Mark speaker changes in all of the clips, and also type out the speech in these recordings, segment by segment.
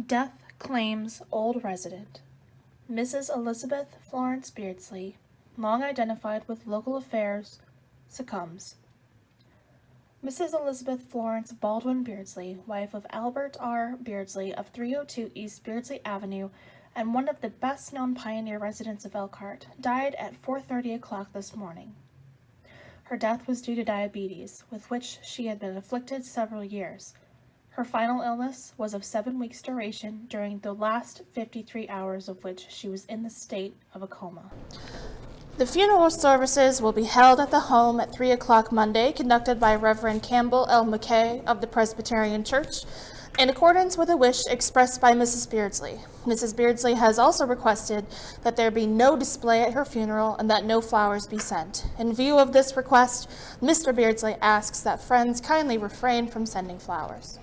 Speaker 1: Death claims old resident. Mrs. Elizabeth Florence Beardsley, long identified with local affairs, succumbs. Mrs. Elizabeth Florence Baldwin Beardsley, wife of Albert R. Beardsley of 302 East Beardsley Avenue and one of the best-known pioneer residents of Elkhart, died at 4:30 o'clock this morning. Her death was due to diabetes, with which she had been afflicted several years. Her final illness was of 7 weeks' duration, during the last 53 hours of which she was in the state of a coma. The funeral services will be held at the home at 3 o'clock Monday, conducted by Reverend Campbell L. McKay of the Presbyterian Church, in accordance with a wish expressed by Mrs. Beardsley. Mrs. Beardsley has also requested that there be no display at her funeral and that no flowers be sent. In view of this request, Mr. Beardsley asks that friends kindly refrain from sending flowers.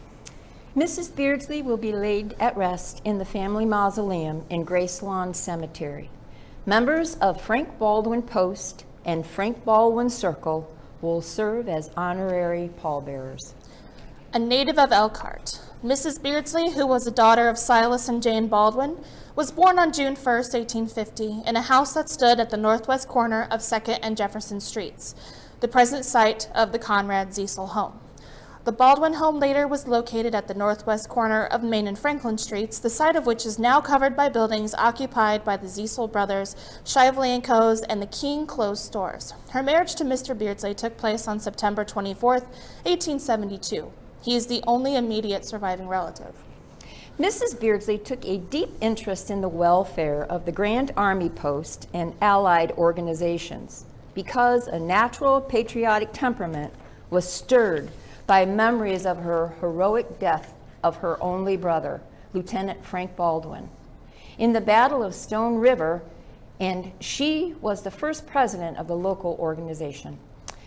Speaker 2: Mrs. Beardsley will be laid at rest in the family mausoleum in Grace Lawn Cemetery. Members of Frank Baldwin Post and Frank Baldwin Circle will serve as honorary pallbearers.
Speaker 1: A native of Elkhart, Mrs. Beardsley, who was a daughter of Silas and Jane Baldwin, was born on June 1st, 1850, in a house that stood at the northwest corner of 2nd and Jefferson Streets, the present site of the Conrad Ziesel home. The Baldwin home later was located at the northwest corner of Main and Franklin Streets, the site of which is now covered by buildings occupied by the Ziesel brothers, Shively & Co.'s, and the King clothes stores. Her marriage to Mr. Beardsley took place on September 24th, 1872. He is the only immediate surviving relative.
Speaker 2: Mrs. Beardsley took a deep interest in the welfare of the Grand Army Post and allied organizations because a natural patriotic temperament was stirred by memories of her heroic death of her only brother, Lieutenant Frank Baldwin, in the Battle of Stone River, and she was the first president of the local organization.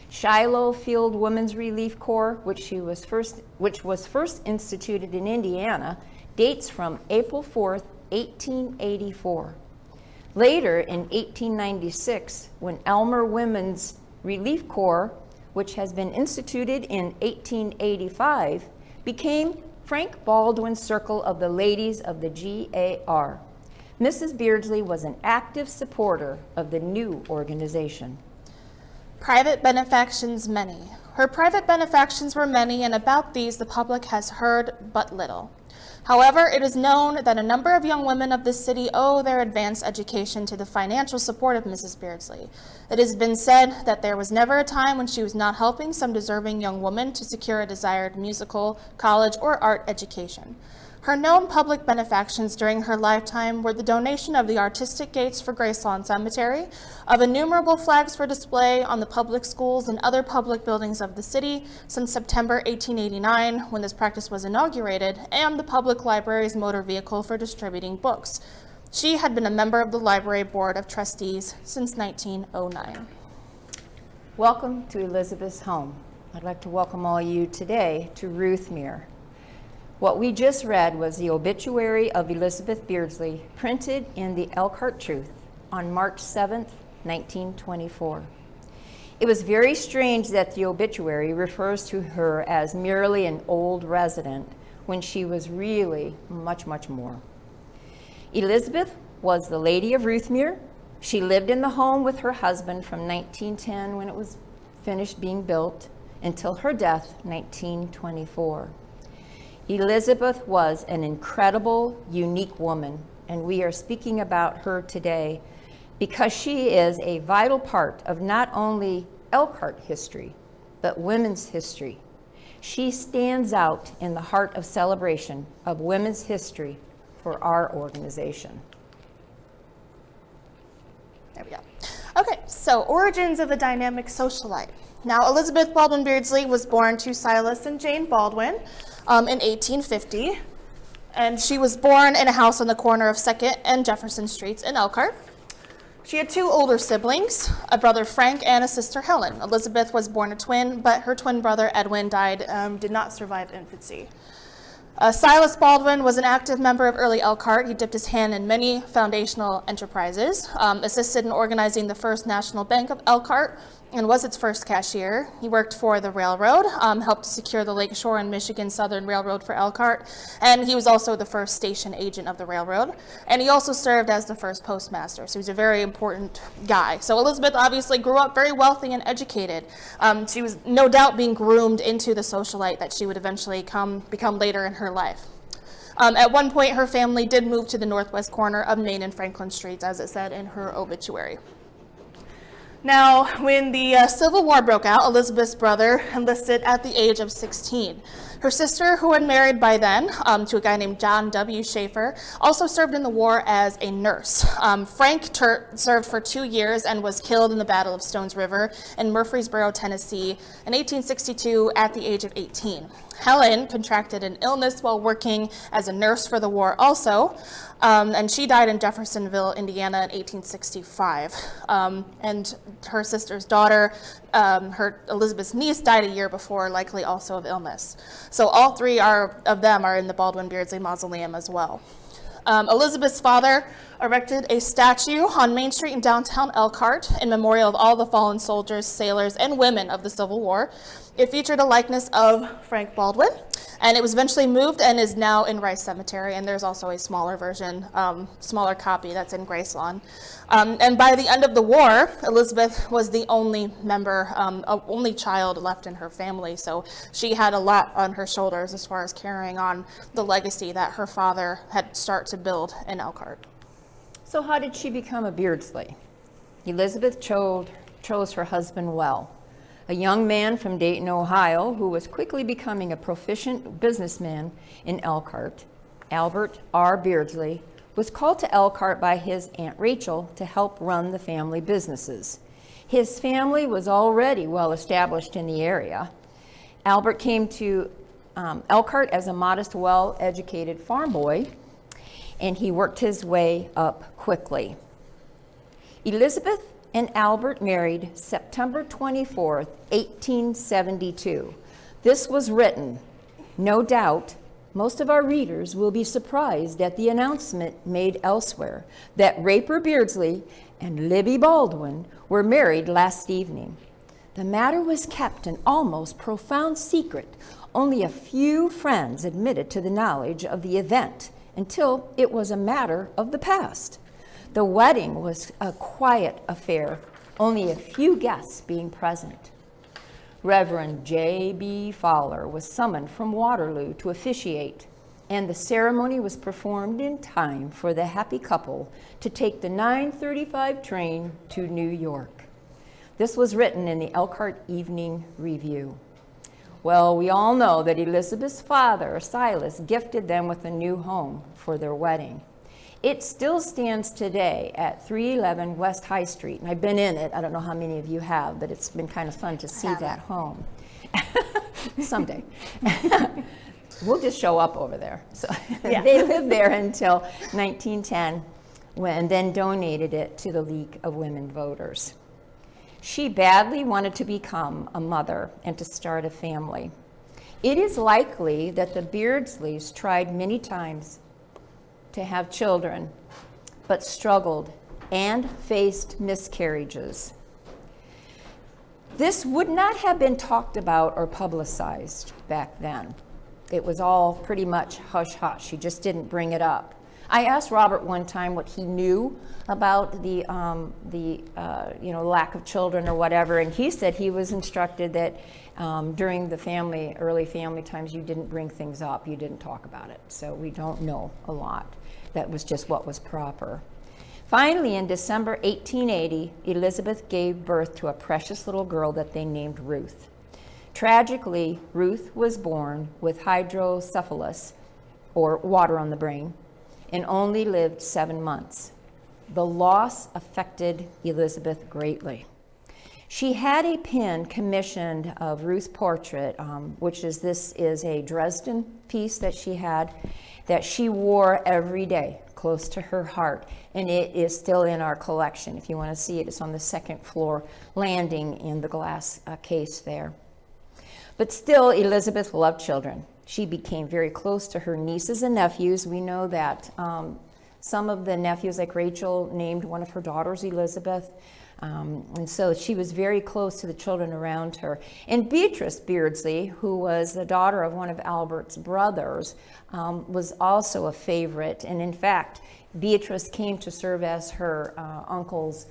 Speaker 2: Shiloh Field Women's Relief Corps, which was first instituted in Indiana, dates from April 4th, 1884. Later, in 1896, when Elmer Women's Relief Corps, which has been instituted in 1885, became Frank Baldwin Circle of the Ladies of the GAR. Mrs. Beardsley was an active supporter of the new organization.
Speaker 1: Private benefactions many. Her private benefactions were many, and about these the public has heard but little. However, it is known that a number of young women of this city owe their advanced education to the financial support of Mrs. Beardsley. It has been said that there was never a time when she was not helping some deserving young woman to secure a desired musical, college, or art education. Her known public benefactions during her lifetime were the donation of the artistic gates for Gracelawn Cemetery, of innumerable flags for display on the public schools and other public buildings of the city since September 1889, when this practice was inaugurated, and the public library's motor vehicle for distributing books. She had been a member of the Library Board of Trustees since 1909.
Speaker 2: Welcome to Elizabeth's home. I'd like to welcome all you today to Ruthmere. What we just read was the obituary of Elizabeth Beardsley, printed in the Elkhart Truth on March 7th, 1924. It was very strange that the obituary refers to her as merely an old resident when she was really much, much more. Elizabeth was the Lady of Ruthmere. She lived in the home with her husband from 1910, when it was finished being built, until her death, 1924. Elizabeth was an incredible, unique woman, and we are speaking about her today because she is a vital part of not only Elkhart history, but women's history. She stands out in the heart of celebration of women's history for our organization.
Speaker 1: There we go. Okay, so origins of the dynamic socialite. Now, Elizabeth Baldwin Beardsley was born to Silas and Jane Baldwin in 1850, and she was born in a house on the corner of 2nd and Jefferson Streets in Elkhart. She had 2 older siblings, a brother Frank and a sister Helen. Elizabeth was born a twin, but her twin brother Edwin did not survive infancy. Silas Baldwin was an active member of early Elkhart. He dipped his hand in many foundational enterprises, assisted in organizing the First National Bank of Elkhart, and was its first cashier. He worked for the railroad, helped secure the Lakeshore and Michigan Southern Railroad for Elkhart, and he was also the first station agent of the railroad. And he also served as the first postmaster, so he was a very important guy. So Elizabeth obviously grew up very wealthy and educated. She was no doubt being groomed into the socialite that she would eventually become later in her life. At one point, her family did move to the northwest corner of Main and Franklin Streets, as it said in her obituary. Now, when the Civil War broke out, Elizabeth's brother enlisted at the age of 16. Her sister, who had married by then to a guy named John W. Schaefer, also served in the war as a nurse. Frank served for 2 years and was killed in the Battle of Stones River in Murfreesboro, Tennessee in 1862 at the age of 18. Helen contracted an illness while working as a nurse for the war also, and she died in Jeffersonville, Indiana in 1865. And her sister's daughter, Elizabeth's niece, died a year before, likely also of illness. So all three of them are in the Baldwin-Beardsley Mausoleum as well. Elizabeth's father erected a statue on Main Street in downtown Elkhart in memorial of all the fallen soldiers, sailors, and women of the Civil War. It featured a likeness of Frank Baldwin, and it was eventually moved and is now in Rice Cemetery, and there's also a smaller version, smaller copy that's in Gracelawn. And by the end of the war, Elizabeth was the only only child left in her family, so she had a lot on her shoulders as far as carrying on the legacy that her father had started to build in Elkhart.
Speaker 2: So how did she become a Beardsley? Elizabeth chose her husband well. A young man from Dayton, Ohio, who was quickly becoming a proficient businessman in Elkhart, Albert R. Beardsley, was called to Elkhart by his Aunt Rachel to help run the family businesses. His family was already well established in the area. Albert came to Elkhart as a modest, well-educated farm boy, and he worked his way up quickly. Elizabeth and Albert married September 24th, 1872. This was written. No doubt, most of our readers will be surprised at the announcement made elsewhere that Raper Beardsley and Libby Baldwin were married last evening. The matter was kept an almost profound secret. Only a few friends admitted to the knowledge of the event until it was a matter of the past. The wedding was a quiet affair, only a few guests being present. Reverend J.B. Fowler was summoned from Waterloo to officiate, and the ceremony was performed in time for the happy couple to take the 9:35 train to New York. This was written in the Elkhart Evening Review. Well, we all know that Elizabeth's father, Silas, gifted them with a new home for their wedding. It still stands today at 311 West High Street. And I've been in it. I don't know how many of you have, but it's been kind of fun to see that home. Someday. We'll just show up over there. So they lived there until 1910, and then donated it to the League of Women Voters. She badly wanted to become a mother and to start a family. It is likely that the Beardsleys tried many times to have children, but struggled and faced miscarriages. This would not have been talked about or publicized back then. It was all pretty much hush-hush. He just didn't bring it up. I asked Robert one time what he knew about the lack of children or whatever, and he said he was instructed that during the early family times, you didn't bring things up, you didn't talk about it. So we don't know a lot. That was just what was proper. Finally, in December 1880, Elizabeth gave birth to a precious little girl that they named Ruth. Tragically, Ruth was born with hydrocephalus, or water on the brain, and only lived 7 months. The loss affected Elizabeth greatly. She had a pin commissioned of Ruth's portrait, this is a Dresden piece that she had, that she wore every day, close to her heart, and it is still in our collection. If you want to see it, it's on the second floor landing in the glass case there. But still, Elizabeth loved children. She became very close to her nieces and nephews. We know that some of the nephews, like Rachel, named one of her daughters Elizabeth. And so she was very close to the children around her. And Beatrice Beardsley, who was the daughter of one of Albert's brothers, was also a favorite. And in fact, Beatrice came to serve as her uncle's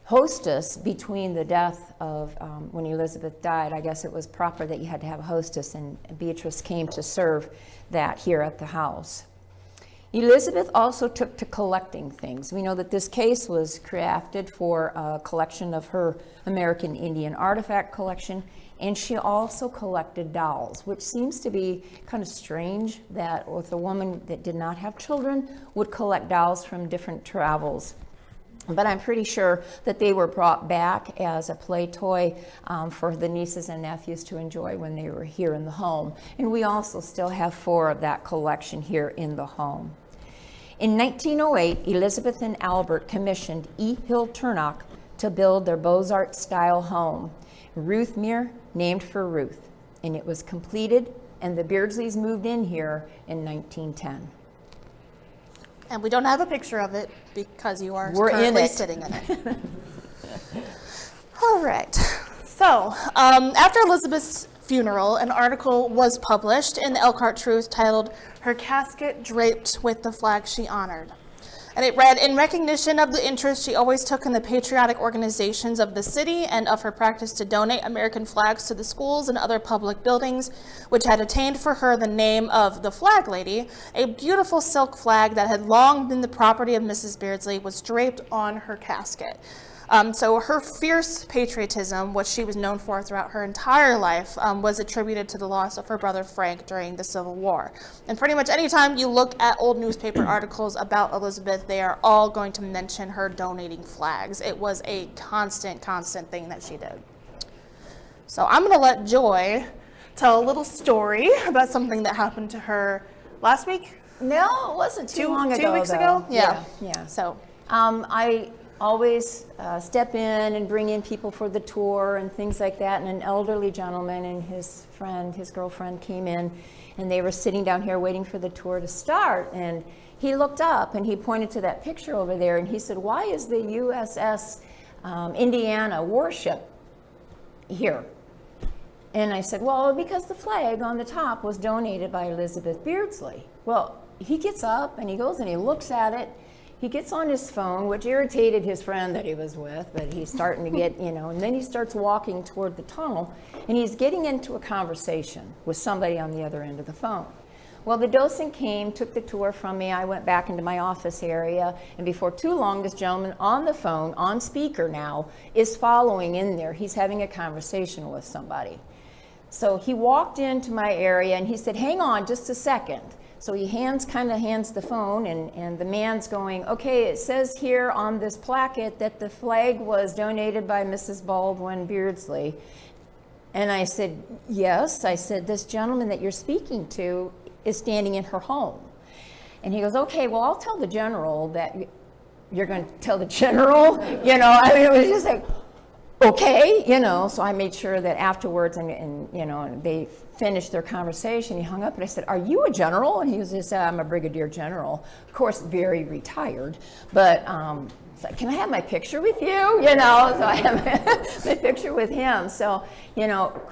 Speaker 2: hostess between the death of, when Elizabeth died. I guess it was proper that you had to have a hostess, and Beatrice came to serve that here at the house. Elizabeth also took to collecting things. We know that this case was crafted for a collection of her American Indian artifact collection, and she also collected dolls, which seems to be kind of strange that with a woman that did not have children would collect dolls from different travels. But I'm pretty sure that they were brought back as a play toy for the nieces and nephews to enjoy when they were here in the home. And we also still have 4 of that collection here in the home. In 1908, Elizabeth and Albert commissioned E. Hill Turnock to build their Beaux-Arts style home, Ruthmere, named for Ruth. And it was completed, and the Beardsleys moved in here in 1910.
Speaker 1: And we don't have a picture of it because you are
Speaker 2: We're
Speaker 1: currently
Speaker 2: in it.
Speaker 1: sitting in it. All right. So after Elizabeth's funeral, an article was published in the Elkhart Truth titled, "Her Casket Draped with the Flag She Honored." And it read, "In recognition of the interest she always took in the patriotic organizations of the city and of her practice to donate American flags to the schools and other public buildings, which had attained for her the name of the Flag Lady, a beautiful silk flag that had long been the property of Mrs. Beardsley was draped on her casket." So her fierce patriotism, which she was known for throughout her entire life, was attributed to the loss of her brother Frank during the Civil War. And pretty much anytime you look at old newspaper articles about Elizabeth, they are all going to mention her donating flags. It was a constant thing that she did. So I'm going to let Joy tell a little story about something that happened to her last week.
Speaker 2: No, it wasn't too long ago.
Speaker 1: 2 weeks
Speaker 2: though.
Speaker 1: ago? Yeah.
Speaker 2: So I always step in and bring in people for the tour and things like that. And an elderly gentleman and his girlfriend came in, and they were sitting down here waiting for the tour to start. And he looked up and he pointed to that picture over there, and he said, "Why is the USS Indiana warship here?" And I said, "Well, because the flag on the top was donated by Elizabeth Beardsley." Well, he gets up and he goes and he looks at it. He gets on his phone, which irritated his friend that he was with, but he's starting to get, and then he starts walking toward the tunnel, and he's getting into a conversation with somebody on the other end of the phone. Well, the docent came, took the tour from me. I went back into my office area, and before too long, this gentleman on the phone, on speaker now, is following in there. He's having a conversation with somebody. So he walked into my area, and he said, "Hang on just a second." So he hands the phone, and the man's going, "Okay, it says here on this placket that the flag was donated by Mrs. Baldwin Beardsley." And I said, "Yes." I said, "This gentleman that you're speaking to is standing in her home." And he goes, "Okay, well, I'll tell the general that you're going to tell the general." It was just like, okay, so I made sure that afterwards, and they finished their conversation. He hung up, and I said, "Are you a general?" And he was just, "I'm a brigadier general." Of course, very retired, but it's like, "Can I have my picture with you?" So I have my picture with him. So,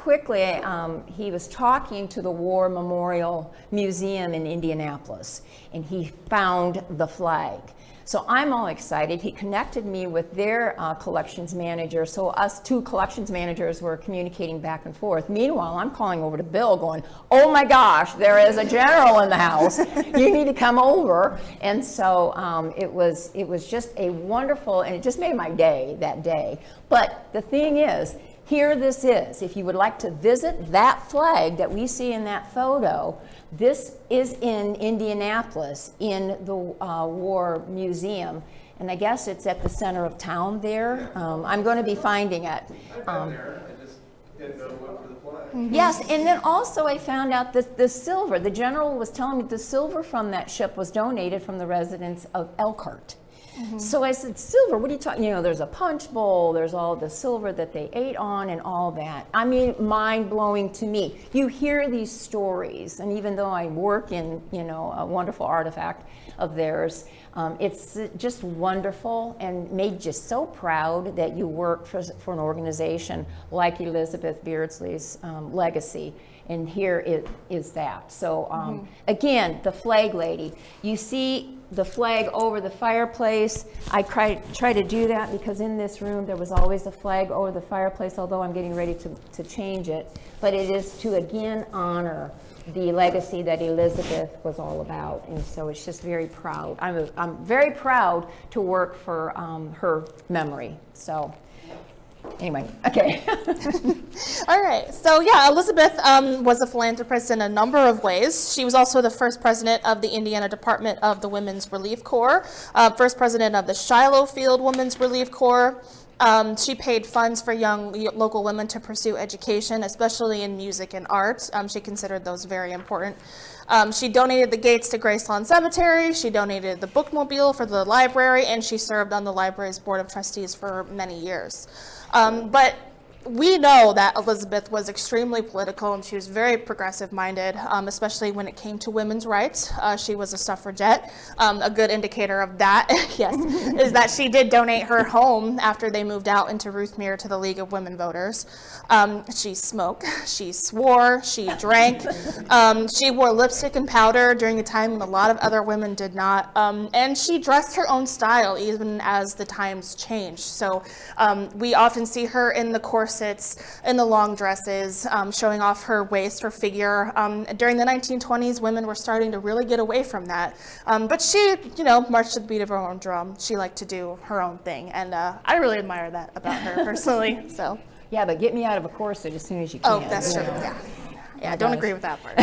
Speaker 2: quickly, he was talking to the War Memorial Museum in Indianapolis, and he found the flag. So I'm all excited. He connected me with their collections manager. So us 2 collections managers were communicating back and forth. Meanwhile, I'm calling over to Bill going, "Oh my gosh, there is a general in the house. You need to come over." And so it was just a wonderful, and it just made my day that day. But the thing is, here this is. If you would like to visit that flag that we see in that photo, this is in Indianapolis in the War Museum, and I guess it's at the center of town there. I'm going to be finding it.
Speaker 3: I've been there. I just didn't know to look for the flag.
Speaker 2: Yes, and then also I found out that the silver, the general was telling me the silver from that ship was donated from the residents of Elkhart. So I said, silver, what are you talking, there's a punch bowl, there's all the silver that they ate on and all that. I mean, mind blowing to me. You hear these stories, and even though I work in, a wonderful artifact of theirs, it's just wonderful and made you so proud that you work for an organization like Elizabeth Beardsley's legacy. And here it is that. So again, the flag lady. You see the flag over the fireplace. I try to do that because in this room there was always a flag over the fireplace, although I'm getting ready to change it. But it is to again honor the legacy that Elizabeth was all about. And so it's just very proud. I'm very proud to work for her memory. So anyway, okay.
Speaker 1: All right. So yeah, Elizabeth was a philanthropist in a number of ways. She was also the first president of the Indiana Department of the Women's Relief Corps, first president of the Shiloh Field Women's Relief Corps. She paid funds for young local women to pursue education, especially in music and art. She considered those very important. She donated the gates to Gracelawn Cemetery. She donated the bookmobile for the library, and she served on the library's board of trustees for many years. But we know that Elizabeth was extremely political and she was very progressive minded, especially when it came to women's rights. She was a suffragette. A good indicator of that, yes, is that she did donate her home after they moved out into Ruthmere to the League of Women Voters. She smoked, she swore, she drank, she wore lipstick and powder during a time when a lot of other women did not, and she dressed her own style even as the times changed. So we often see her in the corsets, in the long dresses, showing off her waist, her figure. During the 1920s, women were starting to really get away from that. But she, marched to the beat of her own drum. She liked to do her own thing, and I really admire that about her personally. So.
Speaker 2: Yeah, but get me out of a corset as soon as you can.
Speaker 1: Oh, that's true. Yeah, I don't agree with that part.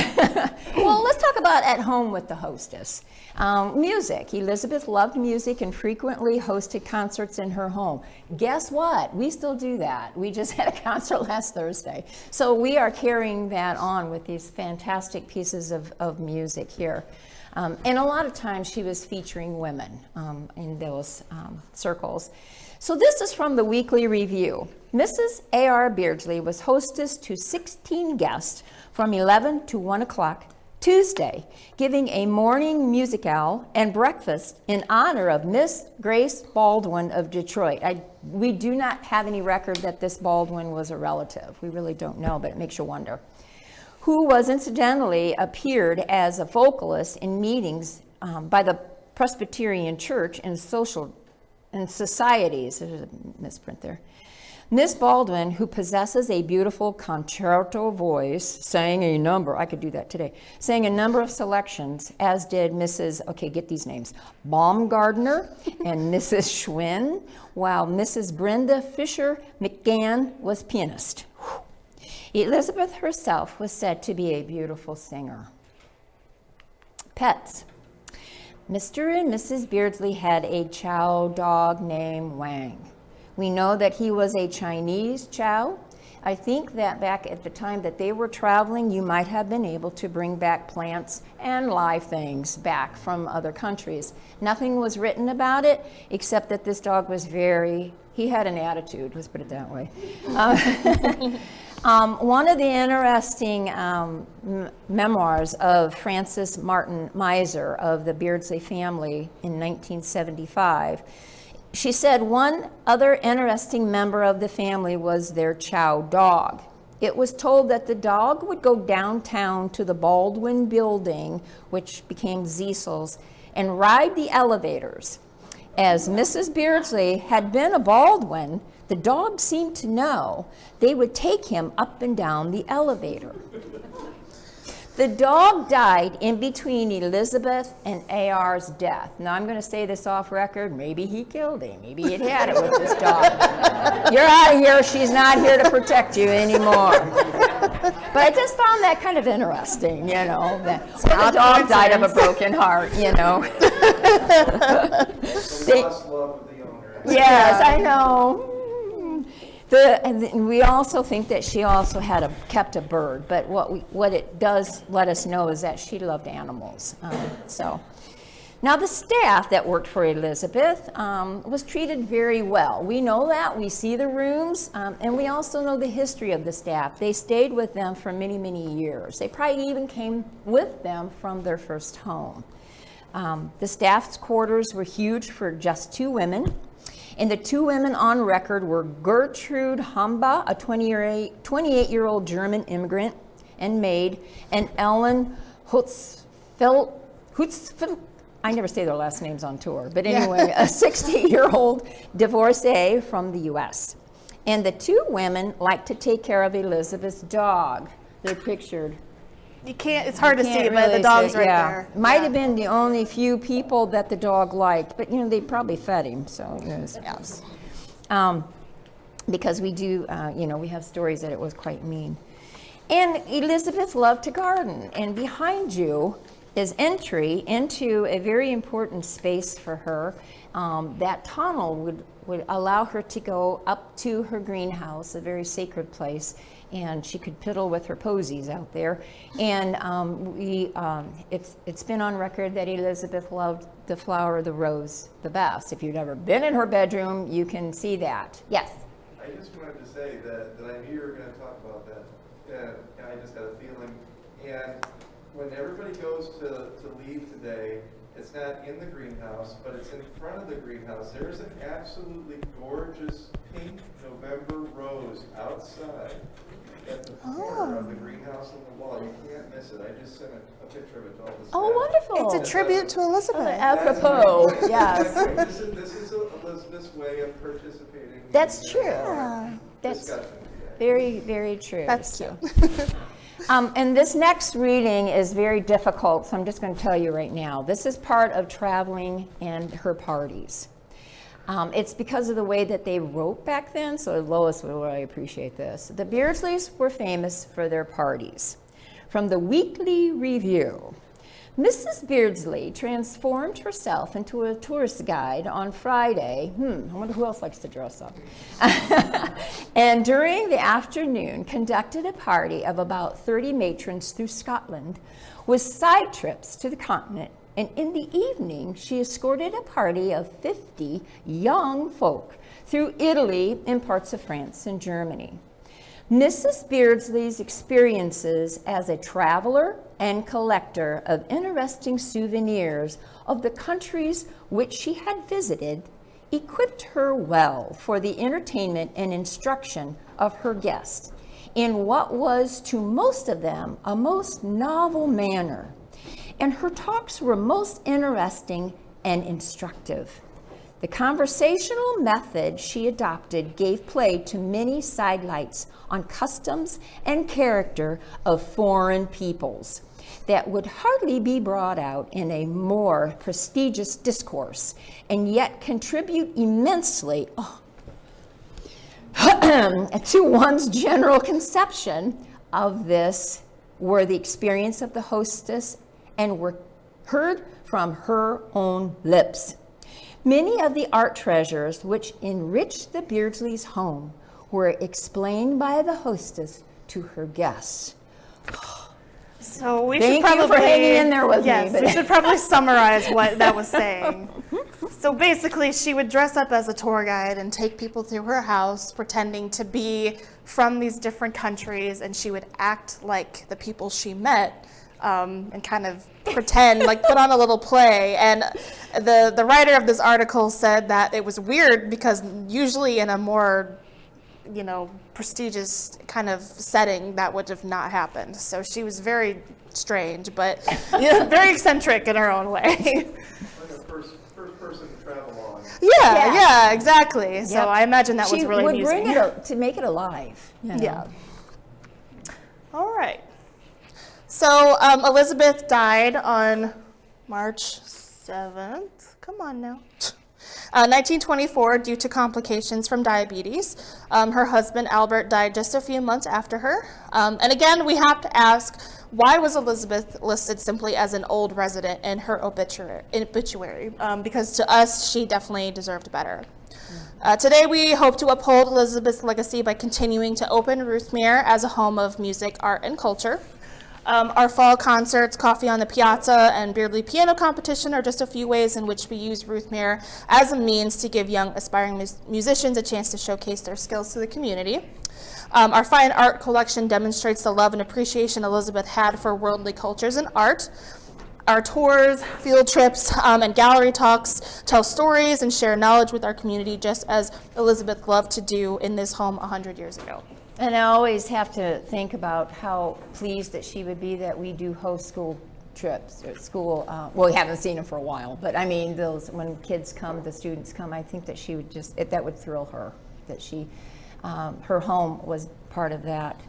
Speaker 2: Well, let's talk about at home with the hostess. Music. Elizabeth loved music and frequently hosted concerts in her home. Guess what? We still do that. We just had a concert last Thursday. So we are carrying that on with these fantastic pieces of music here. And a lot of times she was featuring women in those circles. So this is from the Weekly Review. Mrs. A.R. Beardsley was hostess to 16 guests from 11 to 1 o'clock Tuesday, giving a morning musicale and breakfast in honor of Miss Grace Baldwin of Detroit. We do not have any record that this Baldwin was a relative. We really don't know, but it makes you wonder. Who was incidentally appeared as a vocalist in meetings by the Presbyterian Church and societies. There's a misprint there. Miss Baldwin, who possesses a beautiful contralto voice, sang a number of selections, as did Mrs., get these names, Baumgardner and Mrs. Schwinn, while Mrs. Brenda Fisher McGann was pianist. Elizabeth herself was said to be a beautiful singer. Pets. Mr. and Mrs. Beardsley had a chow dog named Wang. We know that he was a Chinese chow. I think that back at the time that they were traveling, you might have been able to bring back plants and live things back from other countries. Nothing was written about it, except that this dog was he had an attitude, let's put it that way. One of the interesting memoirs of Frances Martin Miser of the Beardsley family in 1975, she said one other interesting member of the family was their chow dog. It was told that the dog would go downtown to the Baldwin building, which became Cecil's, and ride the elevators. As Mrs. Beardsley had been a Baldwin, the dog seemed to know they would take him up and down the elevator. The dog died in between Elizabeth and A.R.'s death. Now, I'm going to say this off record. Maybe he killed him. Maybe he'd had it with this dog. You're out of here. She's not here to protect you anymore. But I just found that kind of interesting, that the dog died of a broken heart,
Speaker 3: The lost love of the owner.
Speaker 2: Yes, I know. And we also think that she also kept a bird, but what it does let us know is that she loved animals. Now, the staff that worked for Elizabeth was treated very well. We know that. We see the rooms, and we also know the history of the staff. They stayed with them for many, many years. They probably even came with them from their first home. The staff's quarters were huge for just 2 women, and the 2 women on record were Gertrude Hamba, a 28-year-old German immigrant and maid, and Ellen Hutzfeld, I never say their last names on tour, but anyway, a 60-year-old divorcee from the U.S. And the 2 women like to take care of Elizabeth's dog. They're pictured.
Speaker 1: You can't, it's hard to see,
Speaker 2: Really
Speaker 1: but the dog's right there.
Speaker 2: Might have been the only few people that the dog liked, but they probably fed him, so yes. Because we do, we have stories that it was quite mean. And Elizabeth loved to garden, and behind you is entry into a very important space for her. That tunnel would allow her to go up to her greenhouse, a very sacred place, and she could piddle with her posies out there. And it's been on record that Elizabeth loved the flower of the rose the best. If you've ever been in her bedroom, you can see that. Yes?
Speaker 3: I just wanted to say that I knew you were going to talk about that, and I just had a feeling. And when everybody goes to leave today, it's not in the greenhouse, but it's in front of the greenhouse. There's an absolutely gorgeous pink November rose outside at the corner of the greenhouse on the wall. You can't miss it. I just sent a picture of it to all the staff.
Speaker 2: Oh, wonderful.
Speaker 1: It's a tribute to Elizabeth.
Speaker 2: Apropos, yes.
Speaker 3: This is Elizabeth's way of participating.
Speaker 2: That's true. That's
Speaker 3: discussion today.
Speaker 2: very, very true.
Speaker 1: That's cute.
Speaker 2: And this next reading is very difficult, so I'm just going to tell you right now. This is part of traveling and her parties. It's because of the way that they wrote back then, so Lois will really appreciate this. The Beardsleys were famous for their parties. From the Weekly Review, Mrs. Beardsley transformed herself into a tourist guide on Friday. I wonder who else likes to dress up. And during the afternoon, conducted a party of about 30 matrons through Scotland with side trips to the continent. And in the evening, she escorted a party of 50 young folk through Italy and parts of France and Germany. Mrs. Beardsley's experiences as a traveler and collector of interesting souvenirs of the countries which she had visited equipped her well for the entertainment and instruction of her guests in what was to most of them a most novel manner. And her talks were most interesting and instructive. The conversational method she adopted gave play to many sidelights on customs and character of foreign peoples that would hardly be brought out in a more prestigious discourse, and yet contribute immensely to one's general conception of this were the experience of the hostess and were heard from her own lips. Many of the art treasures which enriched the Beardsleys' home were explained by the hostess to her guests.
Speaker 1: So we
Speaker 2: Thank
Speaker 1: should probably
Speaker 2: you for hanging in there with
Speaker 1: yes,
Speaker 2: me.
Speaker 1: we should probably summarize what that was saying. So basically, she would dress up as a tour guide and take people through her house, pretending to be from these different countries, and she would act like the people she met. And kind of pretend, like put on a little play. And the writer of this article said that it was weird because usually in a more, prestigious kind of setting, that would have not happened. So she was very strange, but very eccentric in her own way.
Speaker 3: Like a first person to travel on.
Speaker 1: Yeah, exactly.
Speaker 2: Yep.
Speaker 1: So I imagine that was really
Speaker 2: would
Speaker 1: amusing.
Speaker 2: bring it to make it alive.
Speaker 1: Yeah. All right. So Elizabeth died on March 7th. Come on now. 1924 due to complications from diabetes. Her husband Albert died just a few months after her. And again, we have to ask, why was Elizabeth listed simply as an old resident in her obituary? Because to us, she definitely deserved better. Today, we hope to uphold Elizabeth's legacy by continuing to open Ruthmere as a home of music, art, and culture. Our fall concerts, Coffee on the Piazza, and Beardsley Piano Competition are just a few ways in which we use Ruthmere as a means to give young aspiring musicians a chance to showcase their skills to the community. Our fine art collection demonstrates the love and appreciation Elizabeth had for worldly cultures and art. Our tours, field trips, and gallery talks tell stories and share knowledge with our community, just as Elizabeth loved to do in this home 100 years ago.
Speaker 2: And I always have to think about how pleased that she would be that we do host school trips or school. Well, we haven't seen them for a while, but I mean, those when kids come, the students come. I think that she would that would thrill her. That her home was part of that.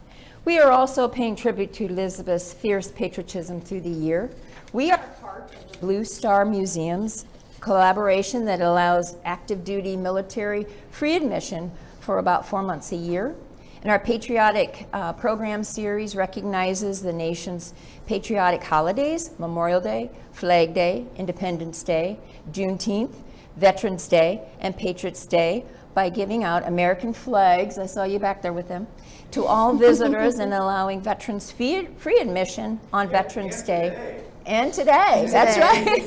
Speaker 2: We are also paying tribute to Elizabeth's fierce patriotism through the year. We are part of the Blue Star Museum's collaboration that allows active duty military free admission for about 4 months a year. And our patriotic program series recognizes the nation's patriotic holidays: Memorial Day, Flag Day, Independence Day, Juneteenth, Veterans Day, and Patriots Day by giving out American flags, I saw you back there with them, to all visitors and allowing veterans free admission on Veterans Day. And today, that's right,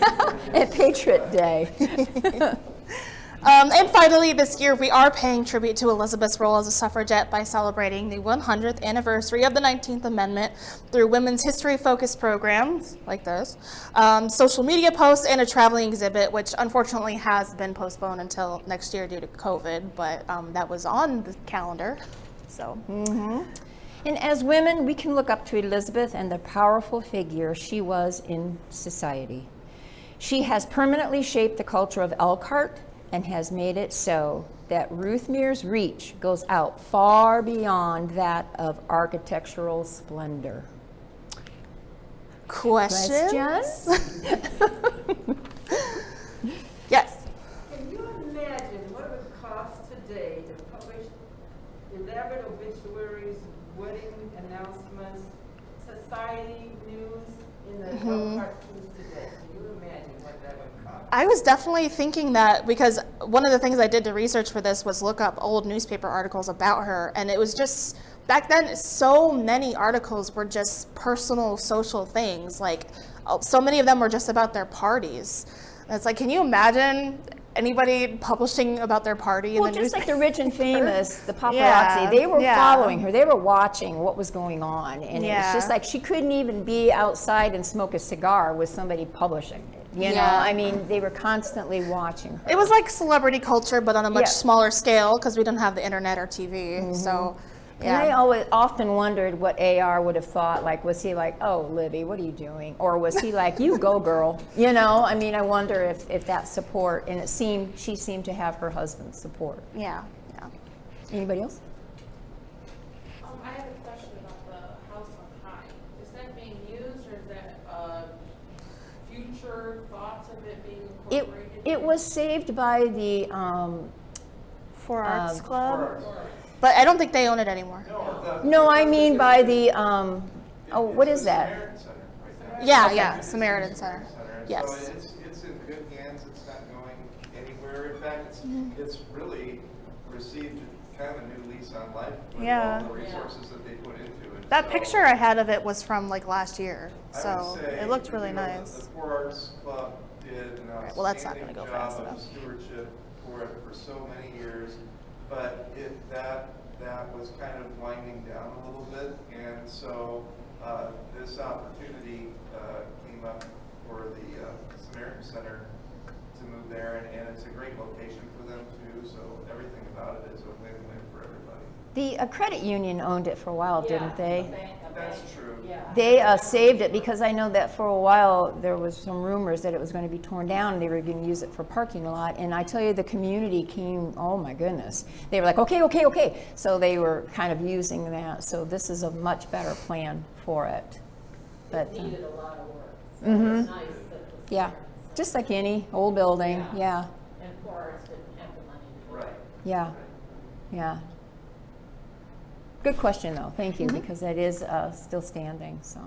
Speaker 2: and Patriot Day.
Speaker 1: And finally, this year we are paying tribute to Elizabeth's role as a suffragette by celebrating the 100th anniversary of the 19th Amendment through women's history-focused programs like this, social media posts, and a traveling exhibit, which unfortunately has been postponed until next year due to COVID, but that was on the calendar. So.
Speaker 2: And as women, we can look up to Elizabeth and the powerful figure she was in society. She has permanently shaped the culture of Elkhart and has made it so that Ruthmere's reach goes out far beyond that of architectural splendor.
Speaker 1: Questions? Yes.
Speaker 4: Can you imagine what it would cost today to publish elaborate obituaries, wedding announcements, society news in the Elkhart News today? Can you imagine what that would cost?
Speaker 1: I was definitely thinking that, because one of the things I did to research for this was look up old newspaper articles about her, and it was just, back then, so many articles were just personal, social things. Like, so many of them were just about their parties. And it's like, can you imagine anybody publishing about their party in
Speaker 2: Well,
Speaker 1: the
Speaker 2: just like
Speaker 1: newspaper?
Speaker 2: the rich and famous, the paparazzi,
Speaker 1: Yeah,
Speaker 2: they were
Speaker 1: yeah.
Speaker 2: following her. They were watching what was going on. And it was
Speaker 1: Yeah.
Speaker 2: just like she couldn't even be outside and smoke a cigar with somebody publishing it. You know,
Speaker 1: Yeah.
Speaker 2: I mean, they were constantly watching her.
Speaker 1: It was like celebrity culture, but on a much
Speaker 2: Yeah.
Speaker 1: smaller scale, because we didn't have the internet or TV. So,
Speaker 2: And I
Speaker 1: yeah.
Speaker 2: often wondered what AR would have thought. Like, was he like, "Oh, Libby, what are you doing?" Or was he like, "You go, girl"? You know, I mean, I wonder if that support, and she seemed to have her husband's support.
Speaker 1: Yeah. Yeah.
Speaker 2: Anybody else?
Speaker 5: I have a question about the house on high. Is that being used, or is that future thoughts of it being incorporated?
Speaker 2: It was saved by the
Speaker 1: For Arts Club.
Speaker 3: Or-
Speaker 1: But I don't think they own it anymore.
Speaker 2: No, I mean by the what is that?
Speaker 3: Samaritan Center right now.
Speaker 1: Yeah, yeah, Samaritan Center. Yes.
Speaker 3: So it's in good hands. It's not going anywhere. In fact, it's really received kind of a new lease on life with
Speaker 1: Yeah.
Speaker 3: all the resources that they put into it.
Speaker 1: That
Speaker 3: So
Speaker 1: picture I had of it was from like last year,
Speaker 3: I would
Speaker 1: so
Speaker 3: say,
Speaker 1: it looked really
Speaker 3: you know,
Speaker 1: nice.
Speaker 3: The Four Arts Club did an
Speaker 1: Right, well, that's not
Speaker 3: outstanding
Speaker 1: gonna go
Speaker 3: job
Speaker 1: fast
Speaker 3: of
Speaker 1: enough.
Speaker 3: stewardship for it for so many years, but that was kind of winding down a little bit, and so this opportunity came up for the Samaritan Center to move there, and it's a great location for them too, so everything about it is a win-win for everybody.
Speaker 2: The credit union owned it for a while, didn't they?
Speaker 3: That's true.
Speaker 2: They saved it because I know that for a while there was some rumors that it was going to be torn down and they were going to use it for parking lot. And I tell you, the community came, oh my goodness. They were like, okay. So they were kind of using that. So this is a much better plan for it. But
Speaker 4: It needed a lot of work. So it's nice that the
Speaker 2: yeah, just like any old building. Yeah,
Speaker 4: and Four Arts didn't have the money to do it.
Speaker 3: Right.
Speaker 2: yeah. Good question though. Thank you, because that is still standing. So.